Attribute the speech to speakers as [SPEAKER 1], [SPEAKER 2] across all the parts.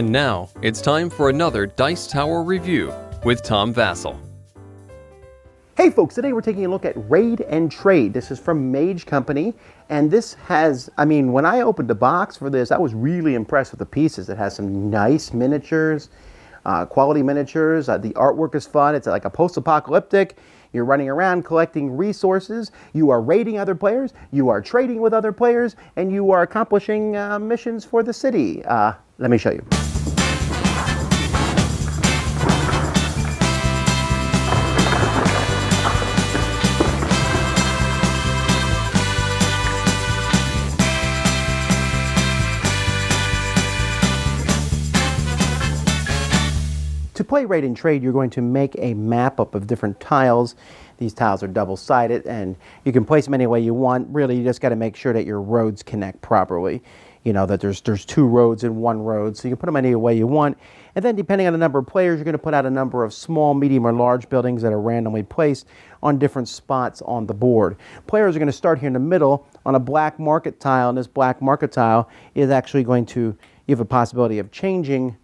[SPEAKER 1] And now, it's time for another Dice Tower review with Tom Vasel.
[SPEAKER 2] Hey folks, today we're taking a look at Raid and Trade. This is from Mage Company, and this has, when I opened the box for this, I was really impressed with the pieces. It has some nice miniatures, quality miniatures. The artwork is fun. It's like a post-apocalyptic. You're running around collecting resources. You are raiding other players. You are trading with other players, and you are accomplishing missions for the city. Let me show you. To play Raid and Trade, you're going to make a map up of different tiles. These tiles are double-sided, and you can place them any way you want. Really, you just got to make sure that your roads connect properly. You know, that there's two roads in one road, so you can put them any way you want. And then, depending on the number of players, you're going to put out a number of small, medium, or large buildings that are randomly placed on different spots on the board. Players are going to start here in the middle on a black market tile, and this black market tile is actually going to give a possibility of changing.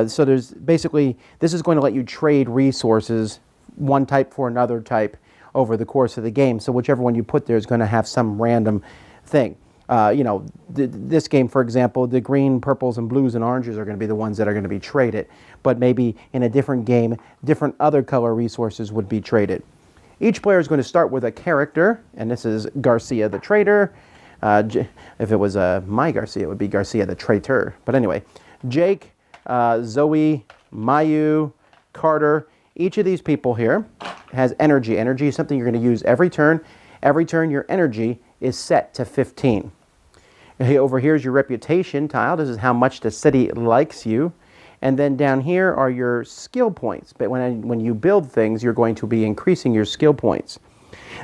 [SPEAKER 2] So there's basically, this is going to let you trade resources, one type for another type, over the course of the game. So whichever one you put there is going to have some random thing. This game, for example, the green, purples, and blues and oranges are going to be the ones that are going to be traded. But maybe in a different game, different other color resources would be traded. Each player is going to start with a character, and this is Garcia the Trader. If it was my Garcia, it would be Garcia the Traitor. But anyway, Jake, Zoe, Mayu, Carter. Each of these people here has energy. Energy is something you're going to use every turn. Every turn, your energy is set to 15. Over here is your reputation tile. This is how much the city likes you. And then down here are your skill points. But when you build things, you're going to be increasing your skill points.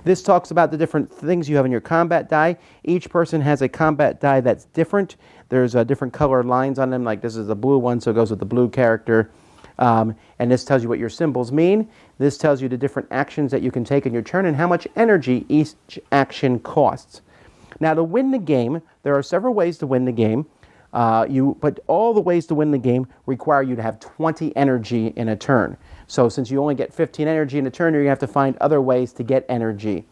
[SPEAKER 2] This talks about the different things you have in your combat die. Each person has a combat die that's different. There's different color lines on them, like this is the blue one, so it goes with the blue character. And this tells you what your symbols mean. This tells you the different actions that you can take in your turn and how much energy each action costs. Now, to win the game, there are several ways to win the game. But all the ways to win the game require you to have 20 energy in a turn. So since you only get 15 energy in a turn, you're going to have to find other ways to get energy.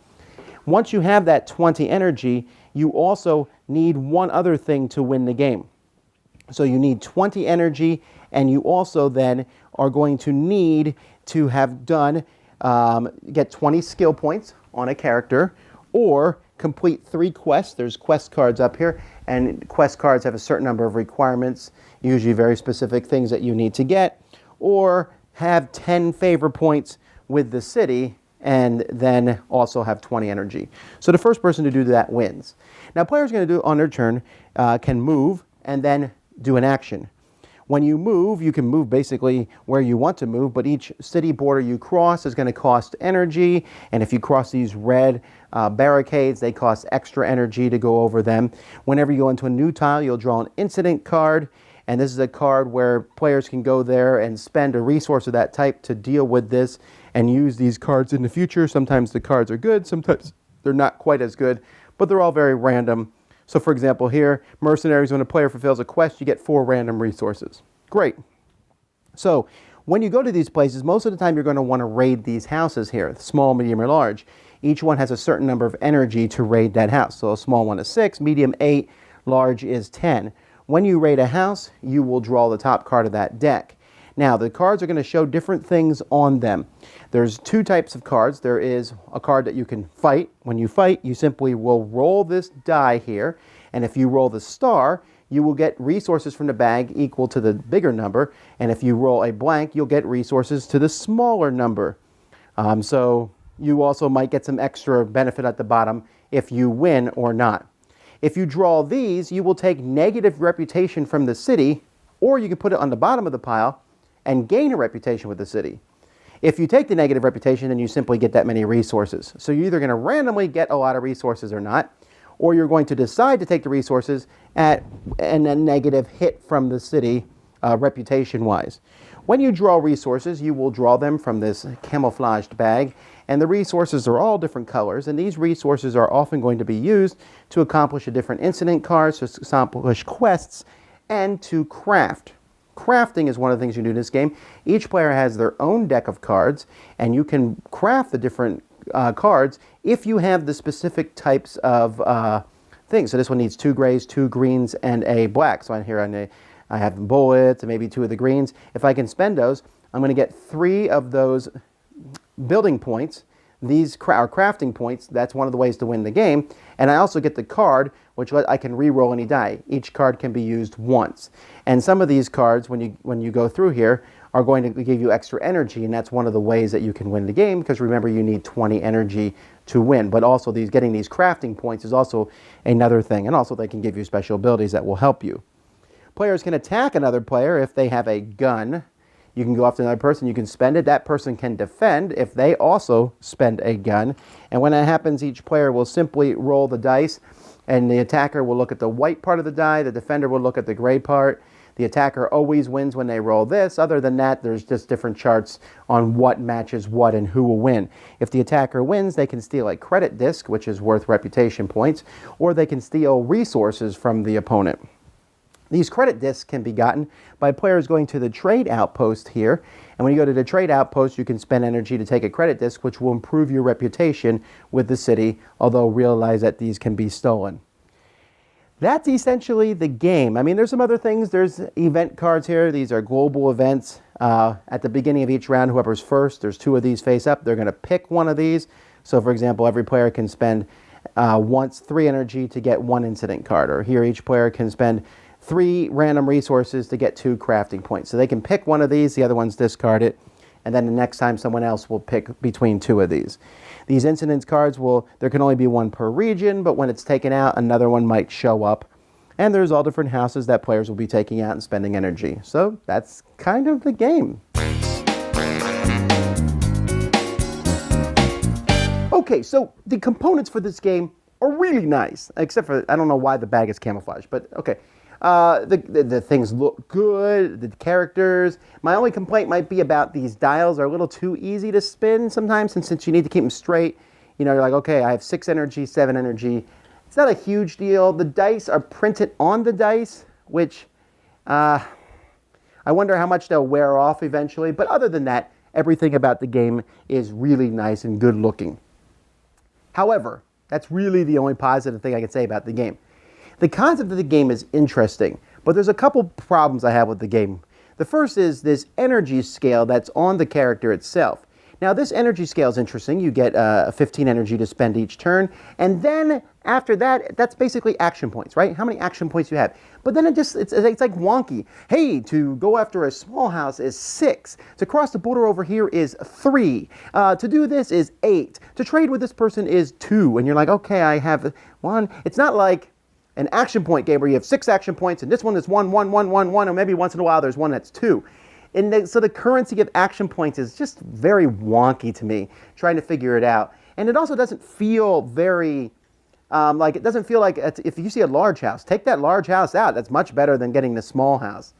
[SPEAKER 2] Once you have that 20 energy, you also need one other thing to win the game. So you need 20 energy, and you also then are going to need to have done, get 20 skill points on a character, or complete 3 quests. There's quest cards up here, and quest cards have a certain number of requirements, usually very specific things that you need to get, or have 10 favor points with the city, and then also have 20 energy. So the first person to do that wins. Now, players are going to do on their turn, can move and then do an action. When you move, you can move basically where you want to move, but each city border you cross is going to cost energy, and if you cross these red barricades, they cost extra energy to go over them. Whenever you go into a new tile, you'll draw an incident card, and this is a card where players can go there and spend a resource of that type to deal with this and use these cards in the future. Sometimes the cards are good, sometimes they're not quite as good, but they're all very random. So for example here, mercenaries, when a player fulfills a quest, you get 4 random resources. Great. So when you go to these places, most of the time you're going to want to raid these houses here, small, medium, or large. Each one has a certain number of energy to raid that house. So a small one is 6, medium 8, large is 10. When you raid a house, you will draw the top card of that deck. Now, the cards are going to show different things on them. There's 2 types of cards. There is a card that you can fight. When you fight, you simply will roll this die here, and if you roll the star, you will get resources from the bag equal to the bigger number, and if you roll a blank, you'll get resources to the smaller number. So you also might get some extra benefit at the bottom if you win or not. If you draw these, you will take negative reputation from the city, or you can put it on the bottom of the pile and gain a reputation with the city. If you take the negative reputation, then you simply get that many resources. So you're either going to randomly get a lot of resources or not, or you're going to decide to take the resources and a negative hit from the city reputation-wise. When you draw resources, you will draw them from this camouflaged bag, and the resources are all different colors, and these resources are often going to be used to accomplish a different incident cards, to accomplish quests, and to craft. Crafting is one of the things you do in this game. Each player has their own deck of cards, and you can craft the different cards if you have the specific types of things. So this one needs 2 grays, 2 greens, and a black. So on here I have bullets and maybe 2 of the greens. If I can spend those, I'm going to get 3 of those building points. These are crafting points. That's one of the ways to win the game. And I also get the card, which I can re-roll any die. Each card can be used once. And some of these cards, when you go through here, are going to give you extra energy, and that's one of the ways that you can win the game, because remember, you need 20 energy to win. But also getting these crafting points is also another thing, and also they can give you special abilities that will help you. Players can attack another player if they have a gun. You can go after another person, you can spend it. That person can defend if they also spend a gun. And when that happens, each player will simply roll the dice, and the attacker will look at the white part of the die, the defender will look at the gray part. The attacker always wins when they roll this. Other than that, there's just different charts on what matches what and who will win. If the attacker wins, they can steal a credit disc, which is worth reputation points, or they can steal resources from the opponent. These credit discs can be gotten by players going to the trade outpost here. And when you go to the trade outpost, you can spend energy to take a credit disc, which will improve your reputation with the city, although realize that these can be stolen. That's essentially the game. I mean, there's some other things. There's event cards here. These are global events. At the beginning of each round, whoever's first, there's 2 of these face up. They're going to pick one of these. So, for example, every player can spend once 3 energy to get 1 incident card. Or here, each player can spend 3 random resources to get 2 crafting points. So they can pick one of these, the other one's discard it, and then the next time someone else will pick between 2 of these. These incidents cards there can only be 1 per region, but when it's taken out, another one might show up. And there's all different houses that players will be taking out and spending energy. So that's kind of the game. Okay, so the components for this game are really nice, except for, I don't know why the bag is camouflage, but okay. The things look good, the characters. My only complaint might be about these dials are a little too easy to spin sometimes, and since you need to keep them straight, you know, you're like, okay, I have 6 energy, 7 energy. It's not a huge deal. The dice are printed on the dice, which I wonder how much they'll wear off eventually. But other than that, everything about the game is really nice and good looking. However, that's really the only positive thing I can say about the game. The concept of the game is interesting, but there's a couple problems I have with the game. The first is this energy scale that's on the character itself. Now, this energy scale is interesting. You get 15 energy to spend each turn, and then after that, that's basically action points, right? How many action points you have. But then it's like wonky. Hey, to go after a small house is 6. To cross the border over here is 3. To do this is 8. To trade with this person is 2. And you're like, okay, I have 1. It's not like an action point game where you have 6 action points, and this one is 1, 1, 1, 1, 1, or maybe once in a while there's one that's 2. And so the currency of action points is just very wonky to me, trying to figure it out. And it also doesn't feel very, it doesn't feel like if you see a large house, take that large house out. That's much better than getting the small house.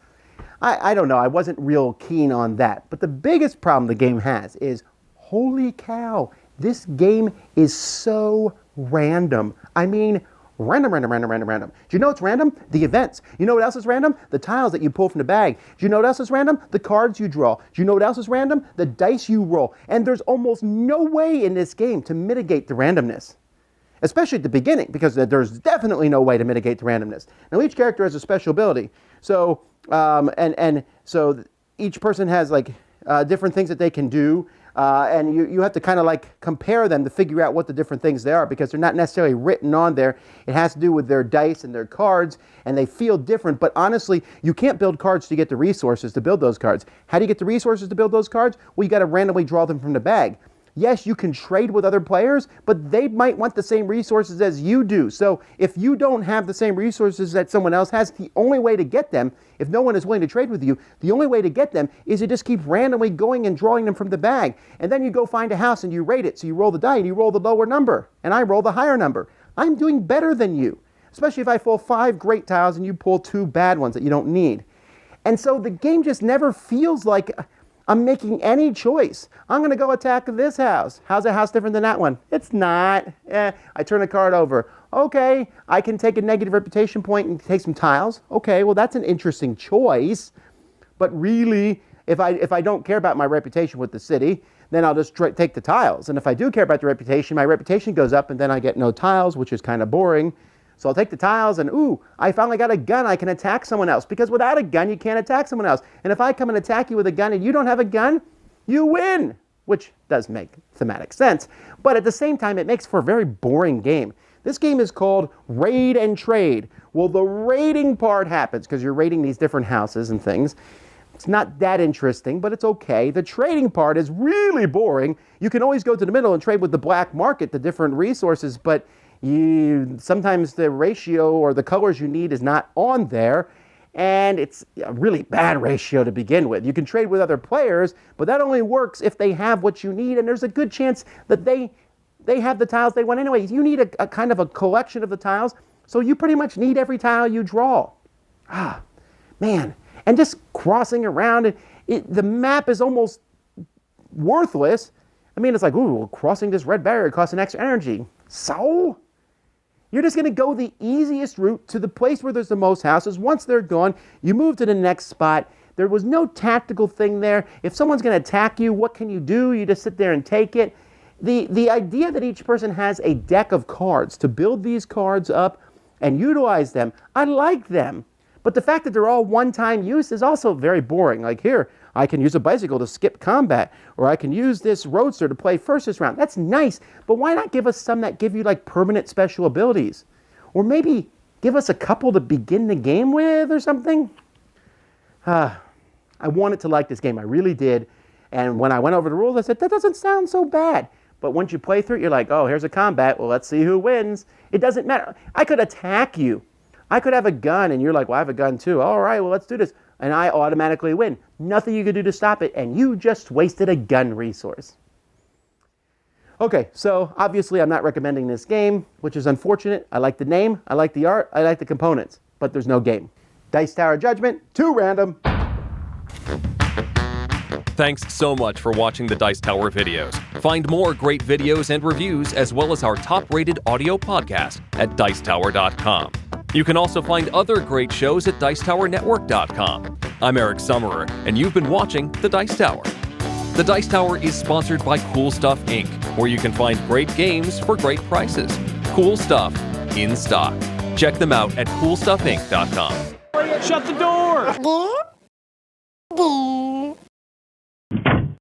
[SPEAKER 2] I don't know. I wasn't real keen on that. But the biggest problem the game has is, holy cow, this game is so random. I mean, random. Do you know what's random? The events. You know what else is random? The tiles that you pull from the bag. Do you know what else is random? The cards you draw. Do you know what else is random? The dice you roll. And there's almost no way in this game to mitigate the randomness, especially at the beginning, because there's definitely no way to mitigate the randomness. Now, each character has a special ability. So, so each person has different things that they can do. And you have to kind of compare them to figure out what the different things they are, because they're not necessarily written on there. It has to do with their dice and their cards, and they feel different. But honestly, you can't build cards to get the resources to build those cards. How do you get the resources to build those cards? Well, you got to randomly draw them from the bag. Yes, you can trade with other players, but they might want the same resources as you do. So if you don't have the same resources that someone else has, the only way to get them, if no one is willing to trade with you, the only way to get them is to just keep randomly going and drawing them from the bag. And then you go find a house and you rate it. So you roll the die and you roll the lower number, and I roll the higher number. I'm doing better than you, especially if I pull 5 great tiles and you pull 2 bad ones that you don't need. And so the game just never feels like I'm making any choice. I'm going to go attack this house. How's that house different than that one? It's not. I turn a card over. Okay, I can take a negative reputation point and take some tiles. Okay, well, that's an interesting choice. But really, if I don't care about my reputation with the city, then I'll just take the tiles. And if I do care about the reputation, my reputation goes up and then I get no tiles, which is kind of boring. So I'll take the tiles and, ooh, I finally got a gun. I can attack someone else. Because without a gun, you can't attack someone else. And if I come and attack you with a gun and you don't have a gun, you win, which does make thematic sense. But at the same time, it makes for a very boring game. This game is called Raid and Trade. Well, the raiding part happens because you're raiding these different houses and things. It's not that interesting, but it's okay. The trading part is really boring. You can always go to the middle and trade with the black market, the different resources, but sometimes the ratio or the colors you need is not on there, and it's a really bad ratio to begin with. You can trade with other players, but that only works if they have what you need, and there's a good chance that they have the tiles they want anyway. You need a kind of a collection of the tiles, so you pretty much need every tile you draw. Ah, man. And just crossing around, the map is almost worthless. I mean, it's like, ooh, crossing this red barrier costs an extra energy. So? You're just going to go the easiest route to the place where there's the most houses. Once they're gone, you move to the next spot. There was no tactical thing there. If someone's going to attack you, what can you do? You just sit there and take it. The idea that each person has a deck of cards to build these cards up and utilize them, I like them. But the fact that they're all one-time use is also very boring. Like here, I can use a bicycle to skip combat, or I can use this roadster to play first this round. That's nice, but why not give us some that give you like permanent special abilities? Or maybe give us a couple to begin the game with or something? I wanted to like this game, I really did. And when I went over the rules, I said, that doesn't sound so bad. But once you play through it, you're like, oh, here's a combat. Well, let's see who wins. It doesn't matter. I could attack you. I could have a gun, and you're like, well, I have a gun too. All right, well, let's do this. And I automatically win. Nothing you could do to stop it, and you just wasted a gun resource. Okay, so obviously I'm not recommending this game, which is unfortunate. I like the name, I like the art, I like the components, but there's no game. Dice Tower Judgment, too random.
[SPEAKER 1] Thanks so much for watching the Dice Tower videos. Find more great videos and reviews, as well as our top-rated audio podcast at Dicetower.com. You can also find other great shows at Dicetowernetwork.com. I'm Eric Summerer, and you've been watching The Dice Tower. The Dice Tower is sponsored by Cool Stuff Inc., where you can find great games for great prices. Cool stuff in stock. Check them out at CoolStuffInc.com.
[SPEAKER 3] Shut the door!